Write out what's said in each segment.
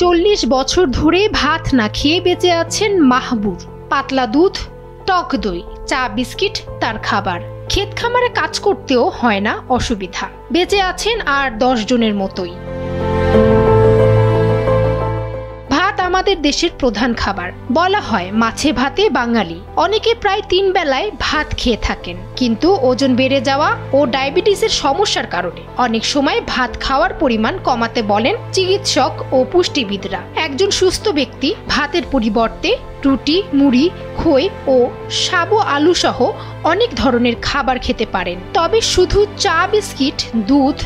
40 বছর ধরে ভাত না খেয়ে বেঁচে আছেন মাহবুর। পাতলা দুধ, টক দই, চা বিস্কিট তার খাবার। ক্ষেত খামারে কাজ করতেও হয় না অসুবিধা। বেঁচে আছেন আর 10 জনের মতোই। ভাত আমাদের দেশের প্রধান খাবার। বলা হয় মাছে ভাতে বাঙালি। অনেকে প্রায় 3 বেলায় ভাত খেয়ে থাকেন, কিন্তু ওজন বেড়ে যাওয়া ও ডায়াবেটিসের সমস্যার কারণে অনেক সময় ভাত খাওয়ার পরিমাণ কমাতে বলেন চিকিৎসক ও পুষ্টিবিদরা। একজন সুস্থ ব্যক্তি ভাতের পরিবর্তে রুটি, মুড়ি, খই ও সাবু আলু সহ অনেক ধরনের খাবার খেতে পারেন। তবে শুধু চা বিস্কিট, দুধ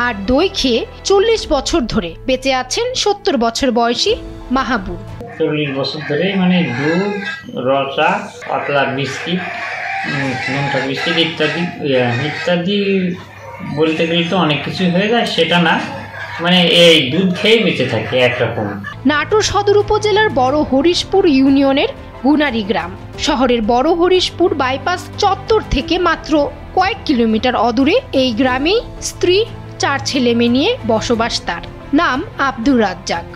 আর দই খেয়ে 40 বছর ধরে বেঁচে আছেন 70 বছর বয়সী মাহবুর। 40 বছর ধরে দুধ, রচা, পাতলা বিস্কিট, নোনতা বিস্কিট ইত্যাদি ইত্যাদি বলতে গেলে তো অনেক কিছু হয়ে যায়, সেটা না, এই দুধ খেয়ে বেঁচে থাকে একরকম। নাটোর সদর উপজেলার বড় হরিশপুর ইউনিয়নের গুনারি গ্রাম। শহরের বড় হরিশপুর বাইপাস চত্বর থেকে মাত্র কয়েক কিলোমিটার অদূরে এই গ্রামেই স্ত্রী, 4 ছেলে মেয়ে নিয়ে বসবাস তার। নাম আব্দুর রাজ্জাক।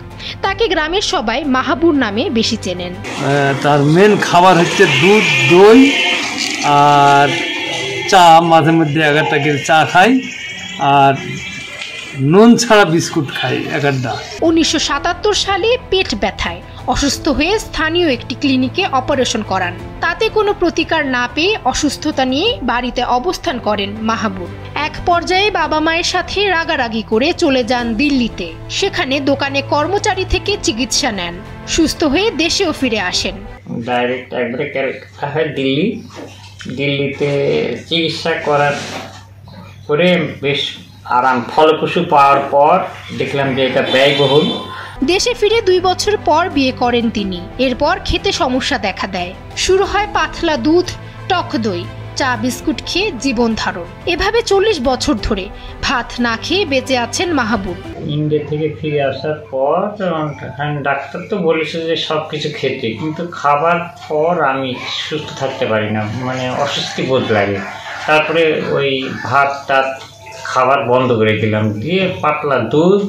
তাকে গ্রামের সবাই মাহবুর নামে বেশি চেনেন। তার মেন খাবার হচ্ছে দুধ, দই আর চা। মাঝে মধ্যে 1 টাকার চা খাই আর নুন ছাড়া বিস্কুট খাই 1 1977 সালে পেট ব্যথায় অসুস্থ হয়ে স্থানীয় একটি ক্লিনিকে অপারেশন করান। তাতে কোনো প্রতিকার না পেয়ে অসুস্থতা নিয়ে বাড়িতে অবস্থান করেন মাহবুর। এক পর্যায়ে বাবা মায়ের সাথে রাগারাগি করে চলে যান দিল্লিতে। সেখানে দোকানে কর্মচারী থেকে চিকিৎসা নেন। সুস্থ হয়ে দেশেও ফিরে আসেন। ডাইরেক্ট একবারে দিল্লিতে চিকিৎসা করার পরে বেশ আরাম ফলপ্রসূ পাওয়ার পর দেখলাম যে এটা ব্যয়বহুল। দেশে ফিরে 2 বছর পর বিয়ে করেন তিনি। এরপর খেতে সমস্যা দেখা দেয়। শুরু হয় পাতলা দুধ, টক দই, চা বিস্কুট খেয়ে জীবন ধারণ। এভাবে 40 বছর ধরে ভাত না খেয়ে বেঁচে আছেন মাহবুর। ইন্ডিয়া থেকে ফিরে আসার পর ডাক্তার তো বলেছে যে সবকিছু খেতে, কিন্তু খাবার পর আমি সুস্থ থাকতে পারি না, অস্বস্তি বোধ লাগে। তারপরে ওই ভাতটা খাবার বন্ধ করে দিলাম, দিয়ে পাতলা দুধ,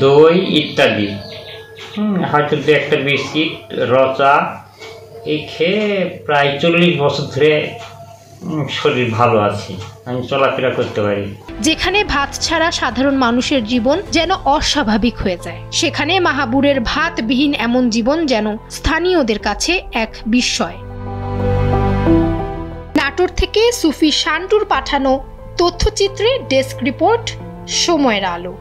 দই ইত্যাদি, হয়তো 2-1টা বিস্কিট, রচা এই খেয়ে প্রায় 40 বছর ধরে শরীর ভালো আছে, আমি চলাফেরা করতে পারি। যেখানে ভাত ছাড়া সাধারণ মানুষের জীবন যেন অস্বাভাবিক হয়ে যায়, সেখানে মাহবুরের ভাতবিহীন এমন জীবন যেন স্থানীয়দের কাছে এক বিস্ময়। নাটোর থেকে সুফি শান্টুর পাঠানো তথ্যচিত্রে ডেস্ক রিপোর্ট, সময়ের আলো।